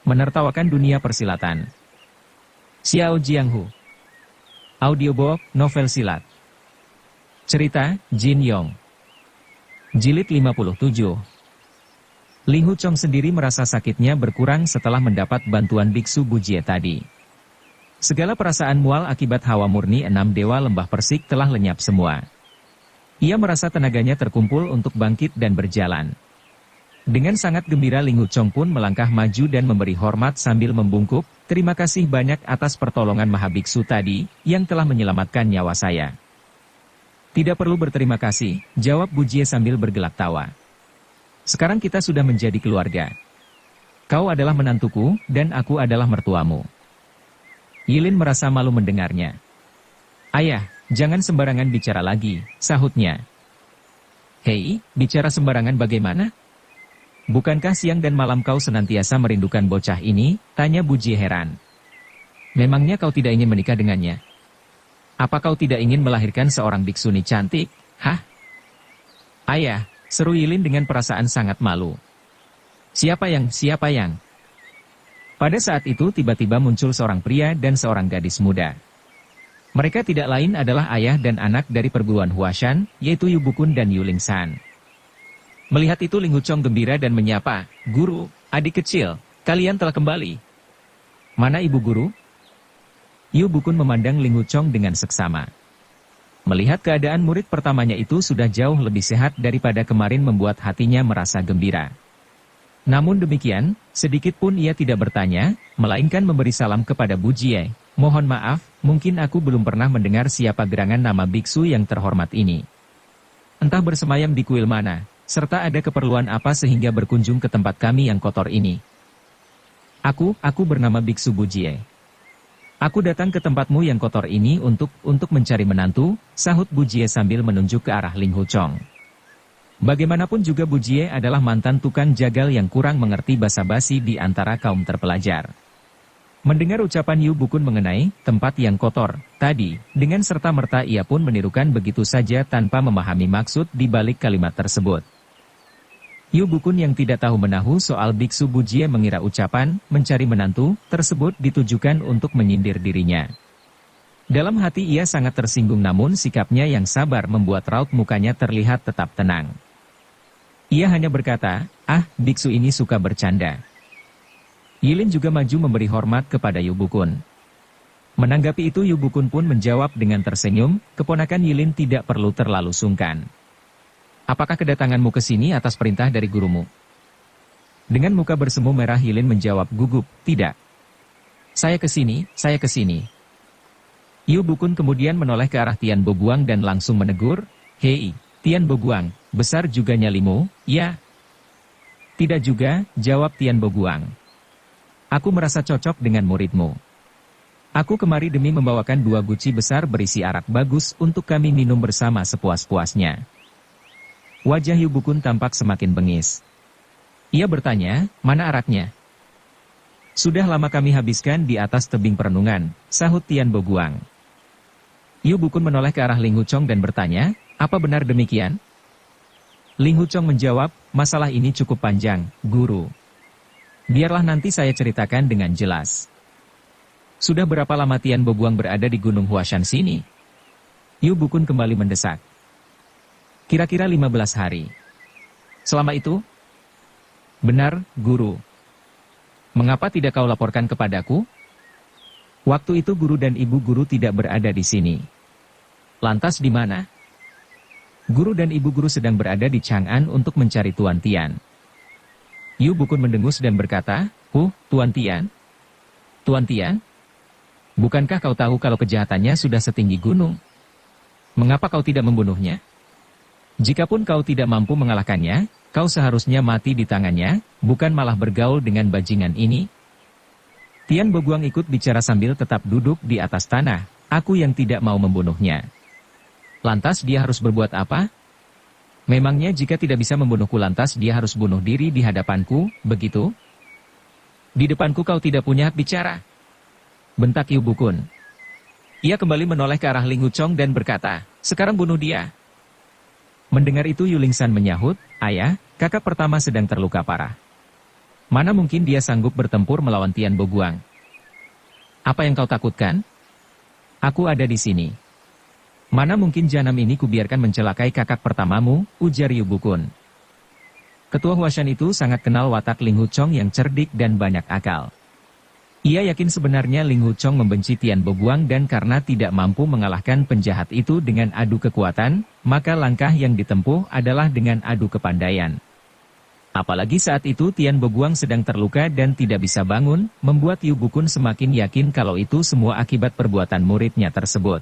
Menertawakan dunia persilatan. Xiao Jianghu. Audiobook, novel silat. Cerita, Jin Yong. Jilid 57. Ling Hu Chong sendiri merasa sakitnya berkurang setelah mendapat bantuan biksu Bujie tadi. Segala perasaan mual akibat hawa murni 6 dewa lembah persik telah lenyap semua. Ia merasa tenaganya terkumpul untuk bangkit dan berjalan. Dengan sangat gembira Ling Hu Chong pun melangkah maju dan memberi hormat sambil membungkuk, "Terima kasih banyak atas pertolongan Mahabiksu tadi, yang telah menyelamatkan nyawa saya." "Tidak perlu berterima kasih," jawab Bujie sambil bergelak tawa. "Sekarang kita sudah menjadi keluarga. Kau adalah menantuku, dan aku adalah mertuamu." Yilin merasa malu mendengarnya. "Ayah, jangan sembarangan bicara lagi," sahutnya. "Hei, bicara sembarangan bagaimana? Bukankah siang dan malam kau senantiasa merindukan bocah ini?" tanya Bujie heran. "Memangnya kau tidak ingin menikah dengannya? Apa kau tidak ingin melahirkan seorang biksuni cantik? Hah?" "Ayah," seru Yilin dengan perasaan sangat malu. Siapa yang?" Pada saat itu tiba-tiba muncul seorang pria dan seorang gadis muda. Mereka tidak lain adalah ayah dan anak dari perguruan Huashan, yaitu Yu Bukun dan Yu Lingsan. Melihat itu Ling Hu Chong gembira dan menyapa, "Guru, adik kecil, kalian telah kembali. Mana ibu guru?" Yu Bukun memandang Ling Hu Chong dengan seksama. Melihat keadaan murid pertamanya itu sudah jauh lebih sehat daripada kemarin membuat hatinya merasa gembira. Namun demikian, sedikit pun ia tidak bertanya, melainkan memberi salam kepada Bujie. "Mohon maaf, mungkin aku belum pernah mendengar siapa gerangan nama biksu yang terhormat ini. Entah bersemayam di kuil mana, serta ada keperluan apa sehingga berkunjung ke tempat kami yang kotor ini." Aku bernama Biksu Bujie. Aku datang ke tempatmu yang kotor ini untuk mencari menantu," sahut Bujie sambil menunjuk ke arah Ling Hu Chong. Bagaimanapun juga Bujie adalah mantan tukang jagal yang kurang mengerti basa-basi di antara kaum terpelajar. Mendengar ucapan Yu Bukun mengenai tempat yang kotor tadi, dengan serta-merta ia pun menirukan begitu saja tanpa memahami maksud di balik kalimat tersebut. Yu Bukun yang tidak tahu menahu soal biksu Bujie mengira ucapan mencari menantu tersebut ditujukan untuk menyindir dirinya. Dalam hati ia sangat tersinggung, namun sikapnya yang sabar membuat raut mukanya terlihat tetap tenang. Ia hanya berkata, "Biksu ini suka bercanda." Yilin juga maju memberi hormat kepada Yu Bukun. Menanggapi itu Yu Bukun pun menjawab dengan tersenyum, "Keponakan Yilin tidak perlu terlalu sungkan. Apakah kedatanganmu ke sini atas perintah dari gurumu?" Dengan muka bersemu merah Yilin menjawab gugup, "Tidak. Saya ke sini. Yu Bukun kemudian menoleh ke arah Tian Boguang dan langsung menegur, "Hei, Tian Boguang, besar juga nyalimu, ya?" "Tidak juga," jawab Tian Boguang. "Aku merasa cocok dengan muridmu. Aku kemari demi membawakan 2 guci besar berisi arak bagus untuk kami minum bersama sepuas-puasnya." Wajah Yu Bukun tampak semakin bengis. Ia bertanya, "Mana araknya?" "Sudah lama kami habiskan di atas tebing perenungan," sahut Tian Boguang. Yu Bukun menoleh ke arah Ling Hu Chong dan bertanya, "Apa benar demikian?" Ling Hu Chong menjawab, "Masalah ini cukup panjang, Guru. Biarlah nanti saya ceritakan dengan jelas." "Sudah berapa lama Tian Boguang berada di Gunung Huashan sini?" Yu Bukun kembali mendesak. "Kira-kira 15 hari. Selama itu?" "Benar, Guru." "Mengapa tidak kau laporkan kepadaku?" "Waktu itu guru dan ibu guru tidak berada di sini." "Lantas di mana?" "Guru dan ibu guru sedang berada di Chang'an untuk mencari Tuan Tian." Yu Bukun mendengus dan berkata, Tuan Tian? Tuan Tian? Bukankah kau tahu kalau kejahatannya sudah setinggi gunung? Mengapa kau tidak membunuhnya? Jikapun kau tidak mampu mengalahkannya, kau seharusnya mati di tangannya, bukan malah bergaul dengan bajingan ini." Tian Boguang ikut bicara sambil tetap duduk di atas tanah, "Aku yang tidak mau membunuhnya. Lantas dia harus berbuat apa? Memangnya jika tidak bisa membunuhku lantas dia harus bunuh diri di hadapanku, begitu? Di depanku kau tidak punya hak bicara," bentak Yu Bukun. Ia kembali menoleh ke arah Ling Hu Chong dan berkata, "Sekarang bunuh dia." Mendengar itu Yu Lingsan menyahut, "Ayah, kakak pertama sedang terluka parah." Mana mungkin dia sanggup bertempur melawan Tian Boguang? Apa yang kau takutkan? Aku ada di sini. Mana mungkin Janam ini kubiarkan mencelakai kakak pertamamu, ujar Yu Bukun. Ketua Huashan itu sangat kenal watak Ling Huchong yang cerdik dan banyak akal. Ia yakin sebenarnya Ling Huchong membenci Tian Boguang dan karena tidak mampu mengalahkan penjahat itu dengan adu kekuatan, maka langkah yang ditempuh adalah dengan adu kepandaian. Apalagi saat itu Tian Boguang sedang terluka dan tidak bisa bangun, membuat Yu Bukun semakin yakin kalau itu semua akibat perbuatan muridnya tersebut.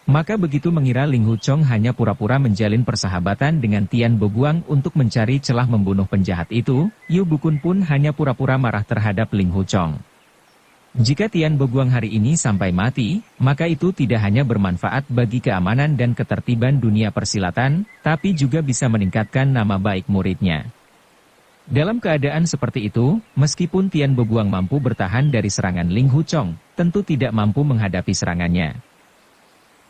Maka begitu mengira Ling Huchong hanya pura-pura menjalin persahabatan dengan Tian Boguang untuk mencari celah membunuh penjahat itu, Yu Bukun pun hanya pura-pura marah terhadap Ling Huchong. Jika Tian Boguang hari ini sampai mati, maka itu tidak hanya bermanfaat bagi keamanan dan ketertiban dunia persilatan, tapi juga bisa meningkatkan nama baik muridnya. Dalam keadaan seperti itu, meskipun Tian Boguang mampu bertahan dari serangan Ling Huchong, tentu tidak mampu menghadapi serangannya.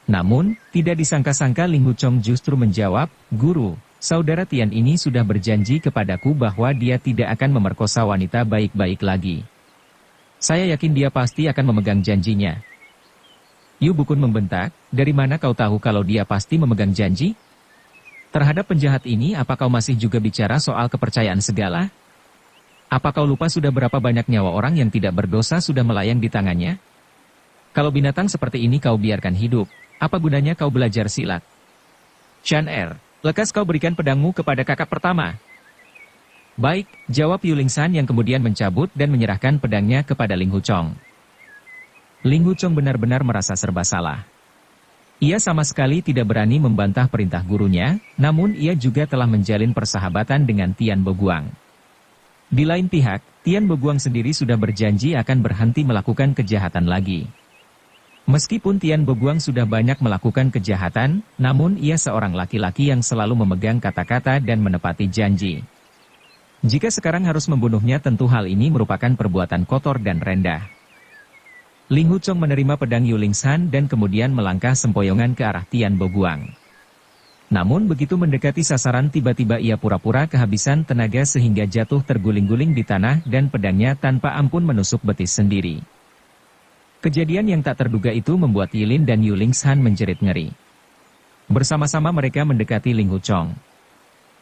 Namun, tidak disangka-sangka Ling Huchong justru menjawab, "Guru, saudara Tian ini sudah berjanji kepadaku bahwa dia tidak akan memerkosa wanita baik-baik lagi. Saya yakin dia pasti akan memegang janjinya." Yu Bukun membentak, "Dari mana kau tahu kalau dia pasti memegang janji? Terhadap penjahat ini apa kau masih juga bicara soal kepercayaan segala? Apa kau lupa sudah berapa banyak nyawa orang yang tidak berdosa sudah melayang di tangannya? Kalau binatang seperti ini kau biarkan hidup, apa gunanya kau belajar silat? Shan Er, lekas kau berikan pedangmu kepada kakak pertama." "Baik," jawab Yu Lingsan yang kemudian mencabut dan menyerahkan pedangnya kepada Ling Huchong. Ling Huchong benar-benar merasa serba salah. Ia sama sekali tidak berani membantah perintah gurunya, namun ia juga telah menjalin persahabatan dengan Tian Boguang. Di lain pihak, Tian Boguang sendiri sudah berjanji akan berhenti melakukan kejahatan lagi. Meskipun Tian Boguang sudah banyak melakukan kejahatan, namun ia seorang laki-laki yang selalu memegang kata-kata dan menepati janji. Jika sekarang harus membunuhnya tentu hal ini merupakan perbuatan kotor dan rendah. Ling Huchong menerima pedang Yu Lingsan dan kemudian melangkah sempoyongan ke arah Tian Boguang. Namun begitu mendekati sasaran tiba-tiba ia pura-pura kehabisan tenaga sehingga jatuh terguling-guling di tanah dan pedangnya tanpa ampun menusuk betis sendiri. Kejadian yang tak terduga itu membuat Yilin dan Yu Lingsan menjerit ngeri. Bersama-sama mereka mendekati Ling Huchong.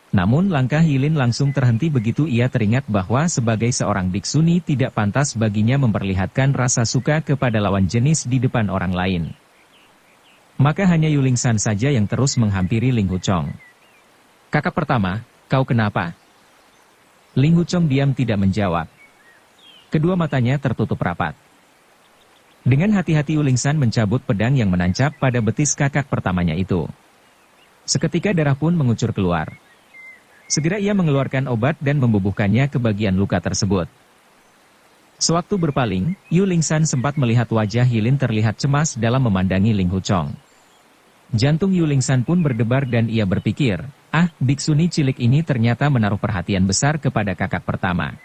Namun langkah Yilin langsung terhenti begitu ia teringat bahwa sebagai seorang biksuni tidak pantas baginya memperlihatkan rasa suka kepada lawan jenis di depan orang lain. Maka hanya Yu Lingsan saja yang terus menghampiri Ling Huchong. "Kakak pertama, kau kenapa?" Ling Huchong diam tidak menjawab. Kedua matanya tertutup rapat. Dengan hati-hati Yu Lingsan mencabut pedang yang menancap pada betis kakak pertamanya itu. Seketika darah pun mengucur keluar. Segera ia mengeluarkan obat dan membubuhkannya ke bagian luka tersebut. Sewaktu berpaling, Yu Lingsan sempat melihat wajah Yilin terlihat cemas dalam memandangi Ling Huchong. Jantung Yu Lingsan pun berdebar dan ia berpikir, biksuni cilik ini ternyata menaruh perhatian besar kepada kakak pertama.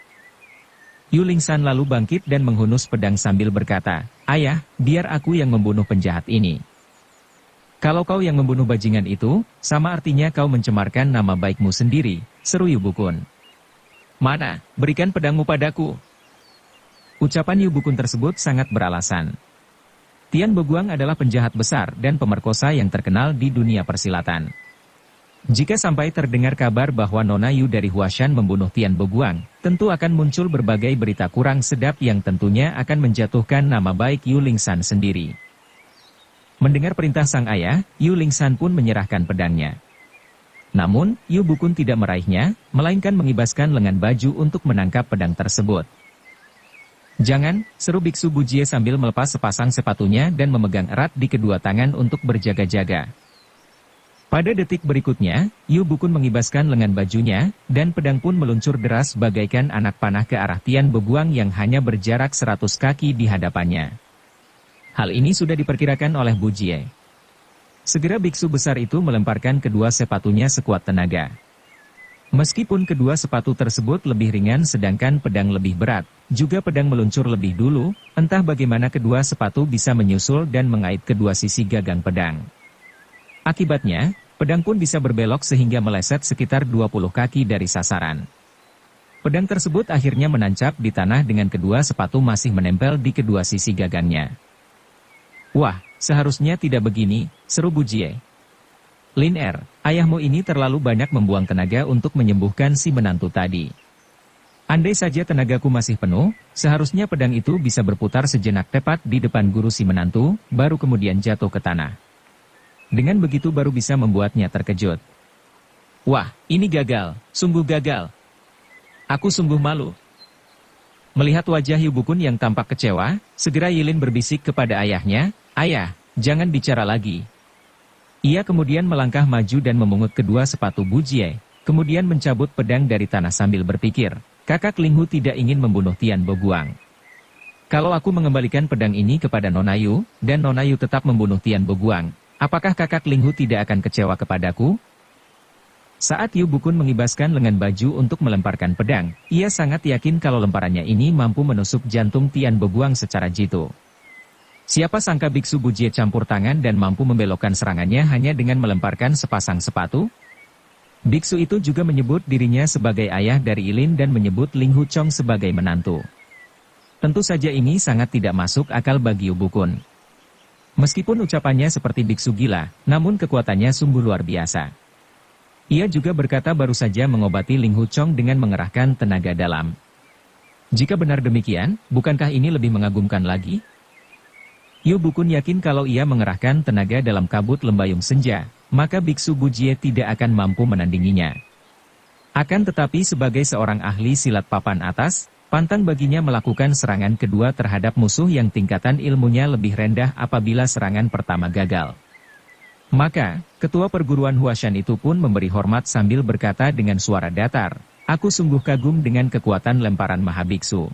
Yu Lingsan lalu bangkit dan menghunus pedang sambil berkata, "Ayah, biar aku yang membunuh penjahat ini." "Kalau kau yang membunuh bajingan itu, sama artinya kau mencemarkan nama baikmu sendiri," seru Yu Bukun. "Mana, berikan pedangmu padaku." Ucapan Yu Bukun tersebut sangat beralasan. Tian Boguang adalah penjahat besar dan pemerkosa yang terkenal di dunia persilatan. Jika sampai terdengar kabar bahwa Nona Yu dari Huashan membunuh Tian Boguang, tentu akan muncul berbagai berita kurang sedap yang tentunya akan menjatuhkan nama baik Yu Lingsan sendiri. Mendengar perintah sang ayah, Yu Lingsan pun menyerahkan pedangnya. Namun, Yu Bukun tidak meraihnya, melainkan mengibaskan lengan baju untuk menangkap pedang tersebut. "Jangan," seru Biksu Bujie sambil melepas sepasang sepatunya dan memegang erat di kedua tangan untuk berjaga-jaga. Pada detik berikutnya, Yu Bukun mengibaskan lengan bajunya, dan pedang pun meluncur deras bagaikan anak panah ke arah Tian Boguang yang hanya berjarak 100 kaki di hadapannya. Hal ini sudah diperkirakan oleh Bujie. Segera biksu besar itu melemparkan kedua sepatunya sekuat tenaga. Meskipun kedua sepatu tersebut lebih ringan sedangkan pedang lebih berat, juga pedang meluncur lebih dulu, entah bagaimana kedua sepatu bisa menyusul dan mengait kedua sisi gagang pedang. Akibatnya, pedang pun bisa berbelok sehingga meleset sekitar 20 kaki dari sasaran. Pedang tersebut akhirnya menancap di tanah dengan kedua sepatu masih menempel di kedua sisi gagangnya. Wah, seharusnya tidak begini, seru Bujie. Lin Er, ayahmu ini terlalu banyak membuang tenaga untuk menyembuhkan si menantu tadi. Andai saja tenagaku masih penuh, seharusnya pedang itu bisa berputar sejenak tepat di depan guru si menantu, baru kemudian jatuh ke tanah. Dengan begitu baru bisa membuatnya terkejut. Wah, ini gagal, sungguh gagal. Aku sungguh malu. Melihat wajah Yu Bukun yang tampak kecewa, segera Yilin berbisik kepada ayahnya, "Ayah, jangan bicara lagi." Ia kemudian melangkah maju dan memungut kedua sepatu Bujie, kemudian mencabut pedang dari tanah sambil berpikir, kakak Linghu tidak ingin membunuh Tian Boguang. Kalau aku mengembalikan pedang ini kepada Nona Yu, dan Nona Yu tetap membunuh Tian Boguang, apakah kakak Linghu tidak akan kecewa kepadaku? Saat Yu Bukun mengibaskan lengan baju untuk melemparkan pedang, ia sangat yakin kalau lemparannya ini mampu menusuk jantung Tian Boguang secara jitu. Siapa sangka biksu Bujie campur tangan dan mampu membelokkan serangannya hanya dengan melemparkan sepasang sepatu? Biksu itu juga menyebut dirinya sebagai ayah dari Yilin dan menyebut Ling Hu Chong sebagai menantu. Tentu saja ini sangat tidak masuk akal bagi Yu Bukun. Meskipun ucapannya seperti biksu gila, namun kekuatannya sungguh luar biasa. Ia juga berkata baru saja mengobati Ling Hu Chong dengan mengerahkan tenaga dalam. Jika benar demikian, bukankah ini lebih mengagumkan lagi? Yu Bukun yakin kalau ia mengerahkan tenaga dalam kabut lembayung senja, maka biksu Bujie tidak akan mampu menandinginya. Akan tetapi sebagai seorang ahli silat papan atas, pantang baginya melakukan serangan kedua terhadap musuh yang tingkatan ilmunya lebih rendah apabila serangan pertama gagal. Maka, ketua perguruan Huashan itu pun memberi hormat sambil berkata dengan suara datar, "Aku sungguh kagum dengan kekuatan lemparan Mahabiksu.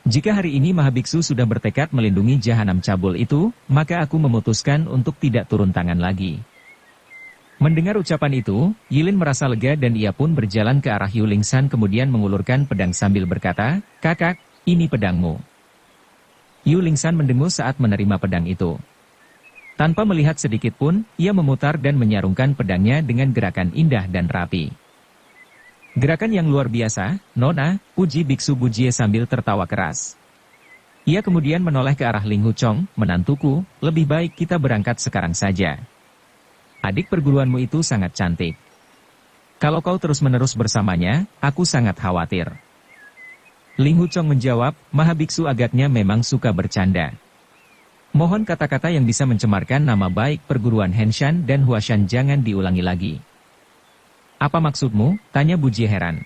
Jika hari ini Mahabiksu sudah bertekad melindungi jahanam cabul itu, maka aku memutuskan untuk tidak turun tangan lagi." Mendengar ucapan itu, Yilin merasa lega dan ia pun berjalan ke arah Yu Lingsan kemudian mengulurkan pedang sambil berkata, "Kakak, ini pedangmu." Yu Lingsan mendengus saat menerima pedang itu. Tanpa melihat sedikit pun, ia memutar dan menyarungkan pedangnya dengan gerakan indah dan rapi. Gerakan yang luar biasa, Nona, puji biksu Bujie sambil tertawa keras. Ia kemudian menoleh ke arah Ling Hu Chong, menantuku, lebih baik kita berangkat sekarang saja. Adik perguruanmu itu sangat cantik. Kalau kau terus-menerus bersamanya, aku sangat khawatir. Ling Hu Chong menjawab, Mahabiksu agaknya memang suka bercanda. Mohon kata-kata yang bisa mencemarkan nama baik perguruan Henshan dan Huashan jangan diulangi lagi. Apa maksudmu? Tanya Bujie heran.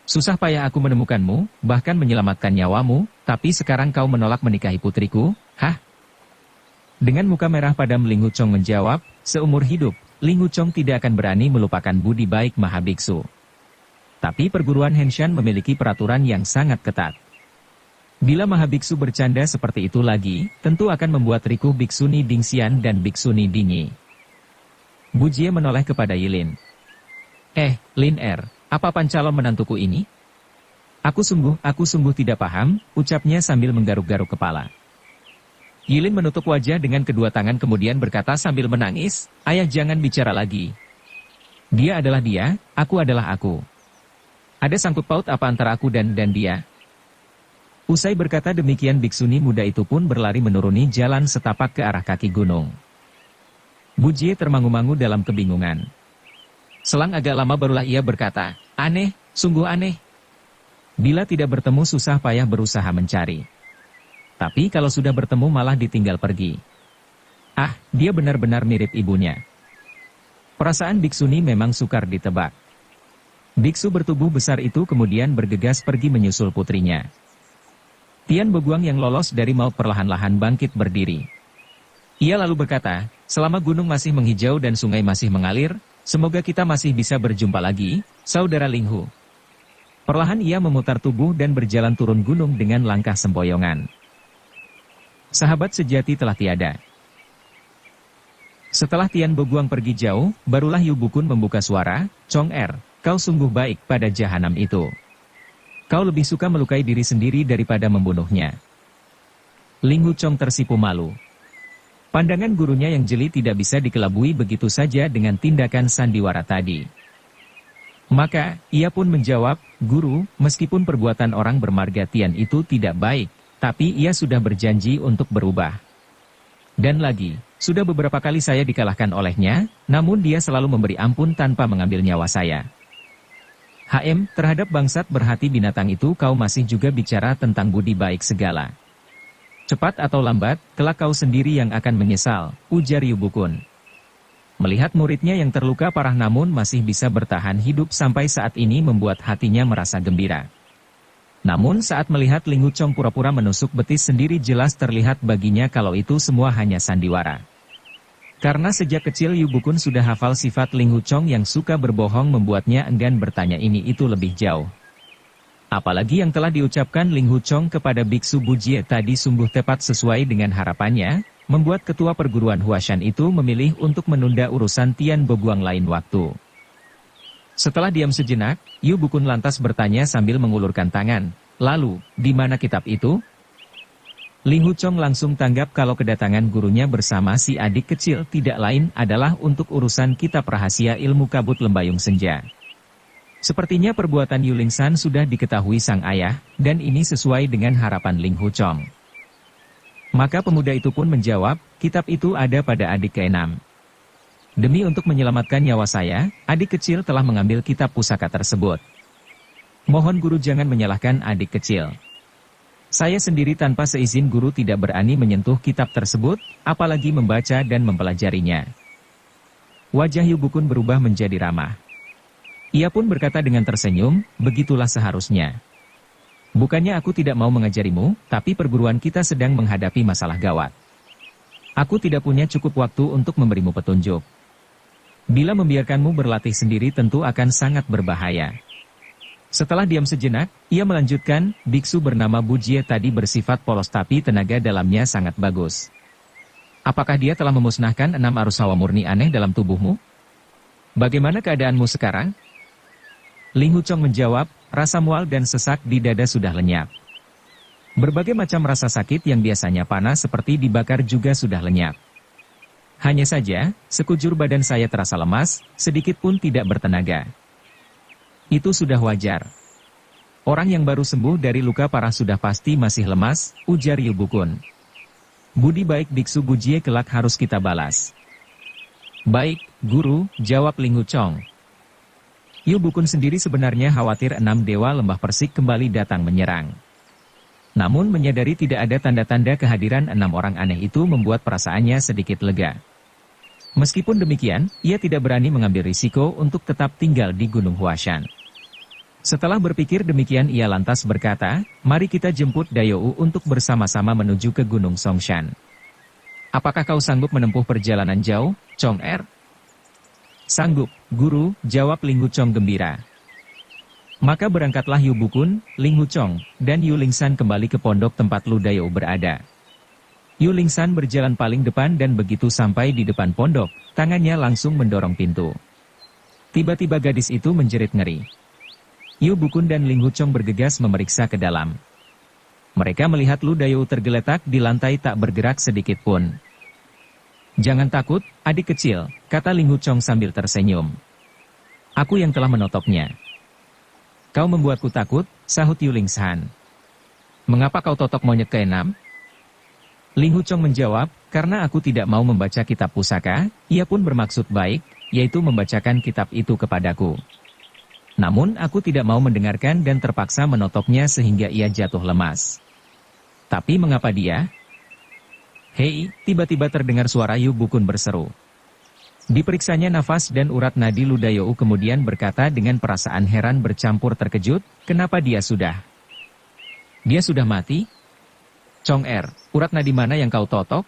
Susah payah aku menemukanmu, bahkan menyelamatkan nyawamu, tapi sekarang kau menolak menikahi putriku, hah? Dengan muka merah padam Ling Hu Chong menjawab, seumur hidup, Ling Hu Chong tidak akan berani melupakan budi baik Mahabiksu. Tapi perguruan Henshan memiliki peraturan yang sangat ketat. Bila Mahabiksu bercanda seperti itu lagi, tentu akan membuat rikuh Biksuni Dingxian dan Biksuni Dingi. Bujie menoleh kepada Yilin. Lin Er, apa pancalon menantuku ini? Aku sungguh tidak paham, ucapnya sambil menggaruk-garuk kepala. Yilin menutup wajah dengan kedua tangan kemudian berkata sambil menangis, ayah jangan bicara lagi. Dia adalah dia, aku adalah aku. Ada sangkut paut apa antara aku dan dia? Usai berkata demikian biksuni muda itu pun berlari menuruni jalan setapak ke arah kaki gunung. Bujie termangu-mangu dalam kebingungan. Selang agak lama barulah ia berkata, aneh, sungguh aneh. Bila tidak bertemu susah payah berusaha mencari. Tapi kalau sudah bertemu malah ditinggal pergi. Ah, dia benar-benar mirip ibunya. Perasaan biksuni memang sukar ditebak. Biksu bertubuh besar itu kemudian bergegas pergi menyusul putrinya. Tian Boguang yang lolos dari maut perlahan-lahan bangkit berdiri. Ia lalu berkata, selama gunung masih menghijau dan sungai masih mengalir, semoga kita masih bisa berjumpa lagi, saudara Ling Hu. Perlahan ia memutar tubuh dan berjalan turun gunung dengan langkah sempoyongan. Sahabat sejati telah tiada. Setelah Tian Boguang pergi jauh, barulah Yu Bukun membuka suara, Chong Er, kau sungguh baik pada jahanam itu. Kau lebih suka melukai diri sendiri daripada membunuhnya. Ling Hu Chong tersipu malu. Pandangan gurunya yang jeli tidak bisa dikelabui begitu saja dengan tindakan sandiwara tadi. Maka, ia pun menjawab, "Guru, meskipun perbuatan orang bermarga Tian itu tidak baik, tapi ia sudah berjanji untuk berubah. Dan lagi, sudah beberapa kali saya dikalahkan olehnya, namun dia selalu memberi ampun tanpa mengambil nyawa saya." Terhadap bangsat berhati binatang itu kau masih juga bicara tentang budi baik segala. Cepat atau lambat, kelak kau sendiri yang akan menyesal, ujar Yu Bukun. Melihat muridnya yang terluka parah namun masih bisa bertahan hidup sampai saat ini membuat hatinya merasa gembira. Namun saat melihat Ling Huchong pura-pura menusuk betis sendiri jelas terlihat baginya kalau itu semua hanya sandiwara. Karena sejak kecil Yu Bukun sudah hafal sifat Ling Huchong yang suka berbohong membuatnya enggan bertanya ini itu lebih jauh. Apalagi yang telah diucapkan Ling Huchong kepada Biksu Bujie tadi sungguh tepat sesuai dengan harapannya, membuat ketua perguruan Huashan itu memilih untuk menunda urusan Tian Boguang lain waktu. Setelah diam sejenak, Yu Bukun lantas bertanya sambil mengulurkan tangan, "Lalu, di mana kitab itu?" Ling Huchong langsung tanggap kalau kedatangan gurunya bersama si adik kecil tidak lain adalah untuk urusan kitab rahasia ilmu kabut lembayung senja. Sepertinya perbuatan Yu Lingsan sudah diketahui sang ayah, dan ini sesuai dengan harapan Ling Huchong. Maka pemuda itu pun menjawab, "Kitab itu ada pada adik keenam. Demi untuk menyelamatkan nyawa saya, adik kecil telah mengambil kitab pusaka tersebut. Mohon guru jangan menyalahkan adik kecil. Saya sendiri tanpa seizin guru tidak berani menyentuh kitab tersebut, apalagi membaca dan mempelajarinya." Wajah Yu Bukun berubah menjadi ramah. Ia pun berkata dengan tersenyum, "Begitulah seharusnya. Bukannya aku tidak mau mengajarimu, tapi perguruan kita sedang menghadapi masalah gawat. Aku tidak punya cukup waktu untuk memberimu petunjuk. Bila membiarkanmu berlatih sendiri tentu akan sangat berbahaya." Setelah diam sejenak, ia melanjutkan, "Biksu bernama Bujie tadi bersifat polos tapi tenaga dalamnya sangat bagus. Apakah dia telah memusnahkan 6 arus hawa murni aneh dalam tubuhmu? Bagaimana keadaanmu sekarang?" Ling Huchong menjawab, "Rasa mual dan sesak di dada sudah lenyap. Berbagai macam rasa sakit yang biasanya panas seperti dibakar juga sudah lenyap. Hanya saja, sekujur badan saya terasa lemas, sedikit pun tidak bertenaga. Itu sudah wajar. Orang yang baru sembuh dari luka parah sudah pasti masih lemas," ujar Yu Bukun. "Budi baik Biksu Bujie kelak harus kita balas." "Baik, guru," jawab Ling Huchong. Yu Bukun sendiri sebenarnya khawatir 6 dewa lembah persik kembali datang menyerang. Namun menyadari tidak ada tanda-tanda kehadiran 6 orang aneh itu membuat perasaannya sedikit lega. Meskipun demikian, ia tidak berani mengambil risiko untuk tetap tinggal di Gunung Huashan. Setelah berpikir demikian ia lantas berkata, "Mari kita jemput Dayou untuk bersama-sama menuju ke Gunung Songshan. Apakah kau sanggup menempuh perjalanan jauh, Chong Er?" "Sanggup, guru," jawab Ling Huchong gembira. Maka berangkatlah Yu Bukun, Ling Huchong, dan Yu Lingsan kembali ke pondok tempat Lu Dayou berada. Yu Lingsan berjalan paling depan dan begitu sampai di depan pondok, tangannya langsung mendorong pintu. Tiba-tiba gadis itu menjerit ngeri. Yu Bukun dan Ling Huchong bergegas memeriksa ke dalam. Mereka melihat Lu Dayou tergeletak di lantai tak bergerak sedikit pun. "Jangan takut, adik kecil," kata Ling Huchong sambil tersenyum. "Aku yang telah menotoknya." "Kau membuatku takut," sahut Yu Lingsan. "Mengapa kau totok monyet keenam?" Ling Huchong menjawab, "Karena aku tidak mau membaca kitab pusaka." Ia pun bermaksud baik, yaitu membacakan kitab itu kepadaku. Namun aku tidak mau mendengarkan dan terpaksa menotoknya sehingga ia jatuh lemas. "Tapi mengapa dia?" "Hei," tiba-tiba terdengar suara Yu Bukun berseru. Diperiksanya nafas dan urat nadi Lu Dayou kemudian berkata dengan perasaan heran bercampur terkejut, "Kenapa dia sudah? Dia sudah mati?" "Chong Er, urat nadi mana yang kau totok?"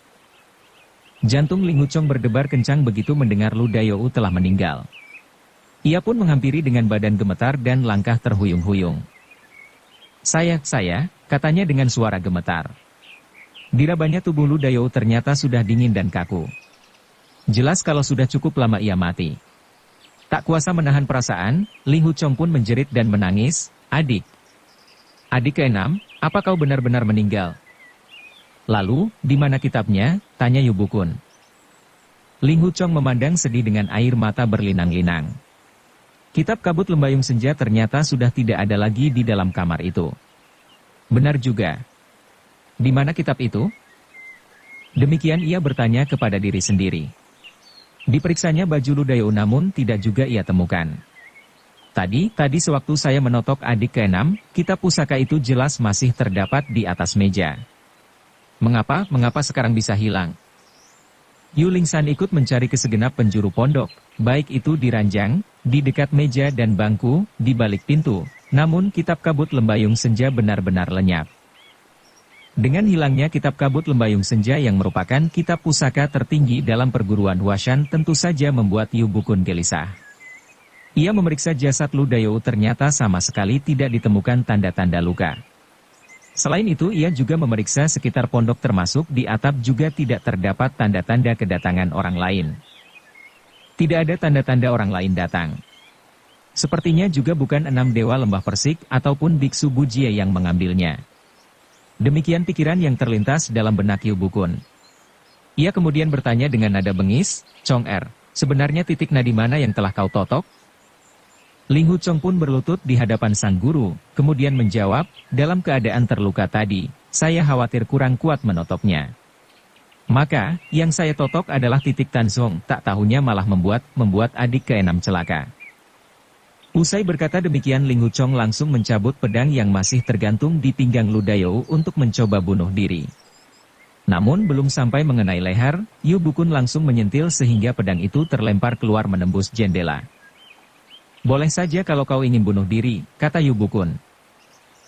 Jantung Ling Huchong berdebar kencang begitu mendengar Lu Dayou telah meninggal. Ia pun menghampiri dengan badan gemetar dan langkah terhuyung-huyung. Saya," katanya dengan suara gemetar. Dirabanya tubuh Lu Dayou ternyata sudah dingin dan kaku. Jelas kalau sudah cukup lama ia mati. Tak kuasa menahan perasaan, Ling Huchong pun menjerit dan menangis, "Adik. Adik keenam, apa kau benar-benar meninggal?" "Lalu, di mana kitabnya?" tanya Yu Bukun. Ling Huchong memandang sedih dengan air mata berlinang-linang. Kitab Kabut Lembayung Senja ternyata sudah tidak ada lagi di dalam kamar itu. Benar juga. Di mana kitab itu? Demikian ia bertanya kepada diri sendiri. Diperiksanya baju Ludayo namun tidak juga ia temukan. Tadi sewaktu saya menotok adik ke-6, kitab pusaka itu jelas masih terdapat di atas meja. Mengapa sekarang bisa hilang? Yu Lingsan ikut mencari ke segenap penjuru pondok, baik itu di ranjang, di dekat meja dan bangku, di balik pintu, namun kitab Kabut Lembayung Senja benar-benar lenyap. Dengan hilangnya kitab Kabut Lembayung Senja yang merupakan kitab pusaka tertinggi dalam perguruan Huashan tentu saja membuat Yu Bukun gelisah. Ia memeriksa jasad Ludayo ternyata sama sekali tidak ditemukan tanda-tanda luka. Selain itu ia juga memeriksa sekitar pondok termasuk di atap juga tidak terdapat tanda-tanda kedatangan orang lain. Tidak ada tanda-tanda orang lain datang. Sepertinya juga bukan 6 dewa lembah persik ataupun biksu Bujie yang mengambilnya. Demikian pikiran yang terlintas dalam benak Yu Bukun. Ia kemudian bertanya dengan nada bengis, "Chong Er, sebenarnya titik nadi mana yang telah kau totok?" Ling Hu Chong pun berlutut di hadapan sang guru, kemudian menjawab, "Dalam keadaan terluka tadi, saya khawatir kurang kuat menotoknya. Maka, yang saya totok adalah titik Tansong, tak tahunya malah membuat adik ke-6 celaka." Usai berkata demikian Ling Hu Chong langsung mencabut pedang yang masih tergantung di pinggang Ludayo untuk mencoba bunuh diri. Namun belum sampai mengenai leher, Yu Bukun langsung menyentil sehingga pedang itu terlempar keluar menembus jendela. "Boleh saja kalau kau ingin bunuh diri," kata Yu Bukun.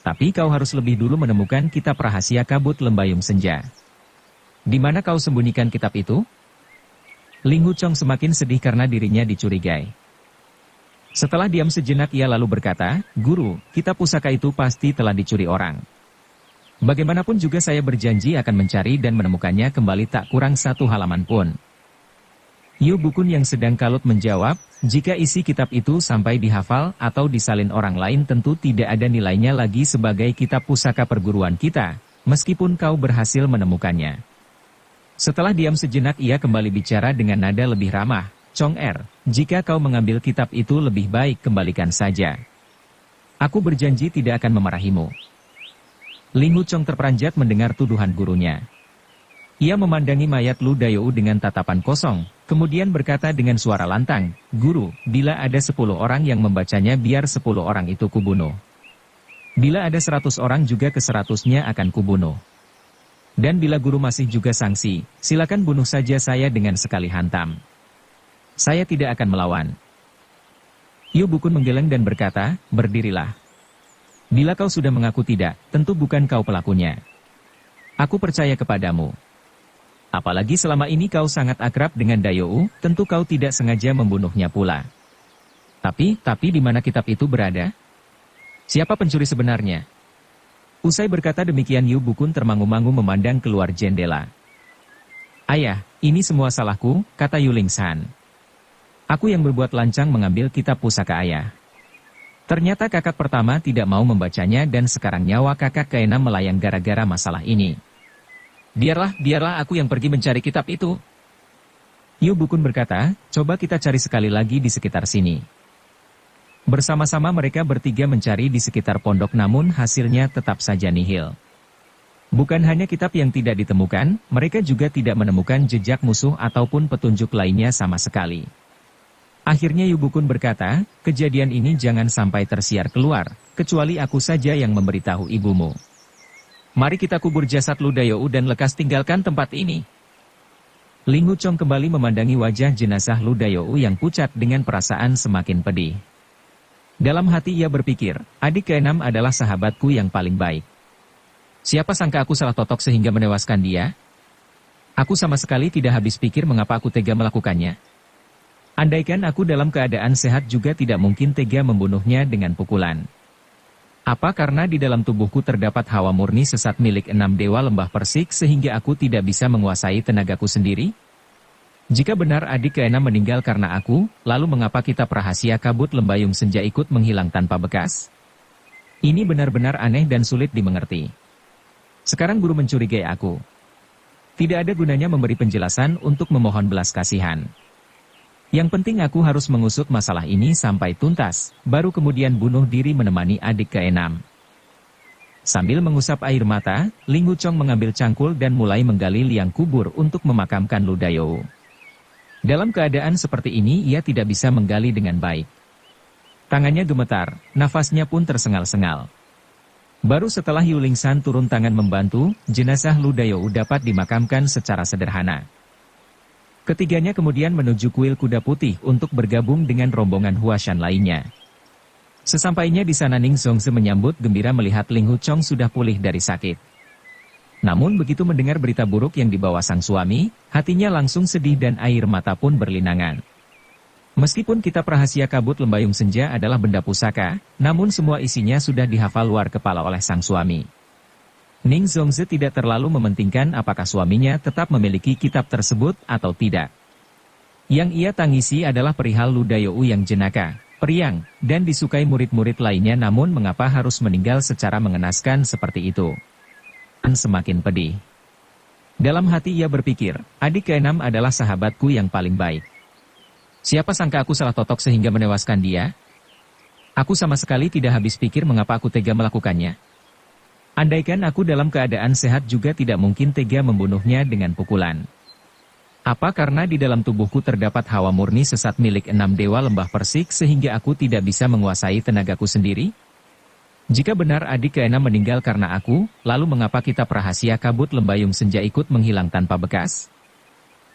"Tapi kau harus lebih dulu menemukan kitab rahasia Kabut Lembayung Senja. Di mana kau sembunyikan kitab itu?" Ling Hu Chong semakin sedih karena dirinya dicurigai. Setelah diam sejenak ia lalu berkata, "Guru, kitab pusaka itu pasti telah dicuri orang. Bagaimanapun juga saya berjanji akan mencari dan menemukannya kembali tak kurang 1 halaman pun." Yu Bukun yang sedang kalut menjawab, "Jika isi kitab itu sampai dihafal atau disalin orang lain tentu tidak ada nilainya lagi sebagai kitab pusaka perguruan kita, meskipun kau berhasil menemukannya." Setelah diam sejenak ia kembali bicara dengan nada lebih ramah, "Chong Er, jika kau mengambil kitab itu lebih baik kembalikan saja. Aku berjanji tidak akan memarahimu." Ling Hu Chong terperanjat mendengar tuduhan gurunya. Ia memandangi mayat Ludayo dengan tatapan kosong, kemudian berkata dengan suara lantang, "Guru, bila ada 10 orang yang membacanya biar 10 orang itu kubunuh. Bila ada 100 orang juga ke-100-nya akan kubunuh. Dan bila guru masih juga sangsi, silakan bunuh saja saya dengan sekali hantam. Saya tidak akan melawan." Yu Bukun menggeleng dan berkata, "Berdirilah. Bila kau sudah mengaku tidak, tentu bukan kau pelakunya. Aku percaya kepadamu. Apalagi selama ini kau sangat akrab dengan Dayou, tentu kau tidak sengaja membunuhnya pula. Tapi di mana kitab itu berada? Siapa pencuri sebenarnya?" Usai berkata demikian Yu Bukun termangu-mangu memandang keluar jendela. "Ayah, ini semua salahku," kata Yu Lingsan. "Aku yang berbuat lancang mengambil kitab pusaka ayah. Ternyata kakak pertama tidak mau membacanya dan sekarang nyawa kakak ke-6 melayang gara-gara masalah ini. Biarlah aku yang pergi mencari kitab itu." Yu Bukun berkata, "Coba kita cari sekali lagi di sekitar sini." Bersama-sama mereka bertiga mencari di sekitar pondok namun hasilnya tetap saja nihil. Bukan hanya kitab yang tidak ditemukan, mereka juga tidak menemukan jejak musuh ataupun petunjuk lainnya sama sekali. Akhirnya Yu Bukun berkata, "Kejadian ini jangan sampai tersiar keluar, kecuali aku saja yang memberitahu ibumu. Mari kita kubur jasad Ludayo dan lekas tinggalkan tempat ini." Ling Hu Chong kembali memandangi wajah jenazah Ludayo yang pucat dengan perasaan semakin pedih. Dalam hati ia berpikir, adik ke-6 adalah sahabatku yang paling baik. Siapa sangka aku salah totok sehingga menewaskan dia? Aku sama sekali tidak habis pikir mengapa aku tega melakukannya. Andaikan aku dalam keadaan sehat juga tidak mungkin tega membunuhnya dengan pukulan. Apa karena di dalam tubuhku terdapat hawa murni sesat milik 6 dewa lembah persik sehingga aku tidak bisa menguasai tenagaku sendiri? Jika benar adik ke-6 meninggal karena aku, lalu mengapa kitab rahasia Kabut Lembayung Senja ikut menghilang tanpa bekas? Ini benar-benar aneh dan sulit dimengerti. Sekarang guru mencurigai aku. Tidak ada gunanya memberi penjelasan untuk memohon belas kasihan. Yang penting aku harus mengusut masalah ini sampai tuntas, baru kemudian bunuh diri menemani adik keenam. Sambil mengusap air mata, Ling Wuchong mengambil cangkul dan mulai menggali liang kubur untuk memakamkan Lu Dayou. Dalam keadaan seperti ini ia tidak bisa menggali dengan baik. Tangannya gemetar, nafasnya pun tersengal-sengal. Baru setelah Yu Lingsan turun tangan membantu, jenazah Lu Dayou dapat dimakamkan secara sederhana. Ketiganya kemudian menuju kuil kuda putih untuk bergabung dengan rombongan Huashan lainnya. Sesampainya di sana Ning Zongzi menyambut gembira melihat Ling Wuchong sudah pulih dari sakit. Namun begitu mendengar berita buruk yang dibawa sang suami, hatinya langsung sedih dan air mata pun berlinangan. Meskipun kitab rahasia kabut Lembayung Senja adalah benda pusaka, namun semua isinya sudah dihafal luar kepala oleh sang suami. Ning Zongzi tidak terlalu mementingkan apakah suaminya tetap memiliki kitab tersebut atau tidak. Yang ia tangisi adalah perihal Lu Dayou yang jenaka, periang, dan disukai murid-murid lainnya, namun mengapa harus meninggal secara mengenaskan seperti itu? Semakin pedih. Dalam hati ia berpikir, adik keenam adalah sahabatku yang paling baik. Siapa sangka aku salah totok sehingga menewaskan dia? Aku sama sekali tidak habis pikir mengapa aku tega melakukannya. Andaikan aku dalam keadaan sehat juga tidak mungkin tega membunuhnya dengan pukulan. Apa karena di dalam tubuhku terdapat hawa murni sesat milik 6 dewa lembah Persik sehingga aku tidak bisa menguasai tenagaku sendiri? Jika benar adik keenam meninggal karena aku, lalu mengapa kitab rahasia kabut Lembayung Senja ikut menghilang tanpa bekas?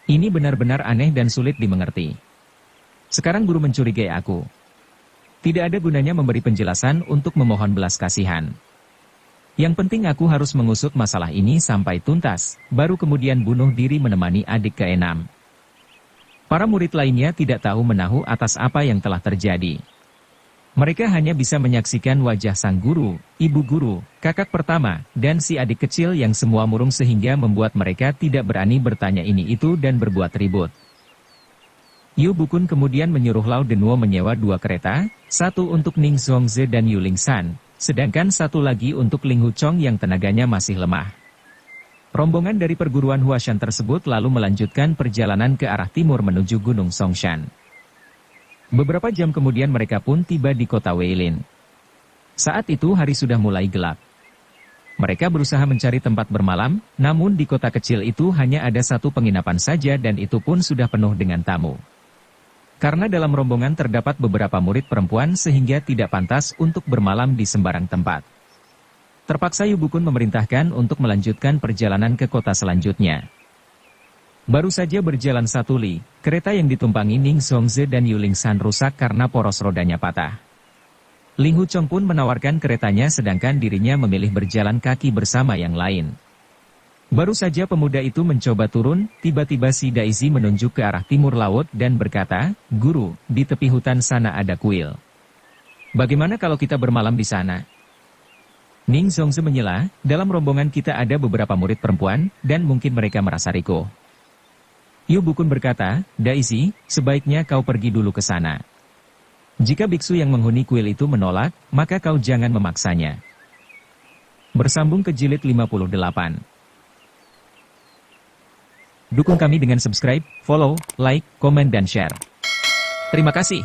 Ini benar-benar aneh dan sulit dimengerti. Sekarang guru mencurigai aku. Tidak ada gunanya memberi penjelasan untuk memohon belas kasihan. Yang penting aku harus mengusut masalah ini sampai tuntas, baru kemudian bunuh diri menemani adik keenam. Para murid lainnya tidak tahu menahu atas apa yang telah terjadi. Mereka hanya bisa menyaksikan wajah sang guru, ibu guru, kakak pertama, dan si adik kecil yang semua murung sehingga membuat mereka tidak berani bertanya ini itu dan berbuat ribut. Yu Bukun kemudian menyuruh Lao Denwo menyewa 2 kereta, satu untuk Ning Zongzi dan Yu Lingsan, sedangkan satu lagi untuk Ling Wuchong yang tenaganya masih lemah. Rombongan dari perguruan Huashan tersebut lalu melanjutkan perjalanan ke arah timur menuju Gunung Songshan. Beberapa jam kemudian mereka pun tiba di kota Weilin. Saat itu hari sudah mulai gelap. Mereka berusaha mencari tempat bermalam, namun di kota kecil itu hanya ada satu penginapan saja dan itu pun sudah penuh dengan tamu. Karena dalam rombongan terdapat beberapa murid perempuan sehingga tidak pantas untuk bermalam di sembarang tempat. Terpaksa Yu Bukun memerintahkan untuk melanjutkan perjalanan ke kota selanjutnya. Baru saja berjalan 1 li, kereta yang ditumpangi Ning Zongzi dan Yu Lingsan rusak karena poros rodanya patah. Ling Wuchong pun menawarkan keretanya sedangkan dirinya memilih berjalan kaki bersama yang lain. Baru saja pemuda itu mencoba turun, tiba-tiba si Daizi menunjuk ke arah timur laut dan berkata, "Guru, di tepi hutan sana ada kuil. Bagaimana kalau kita bermalam di sana?" Ning Zongzi menyela, dalam rombongan kita ada beberapa murid perempuan, dan mungkin mereka merasa riko. Yu Bukun berkata, "Daizi, sebaiknya kau pergi dulu ke sana. Jika biksu yang menghuni kuil itu menolak, maka kau jangan memaksanya." Bersambung ke jilid 58. Dukung kami dengan subscribe, follow, like, komen dan share. Terima kasih.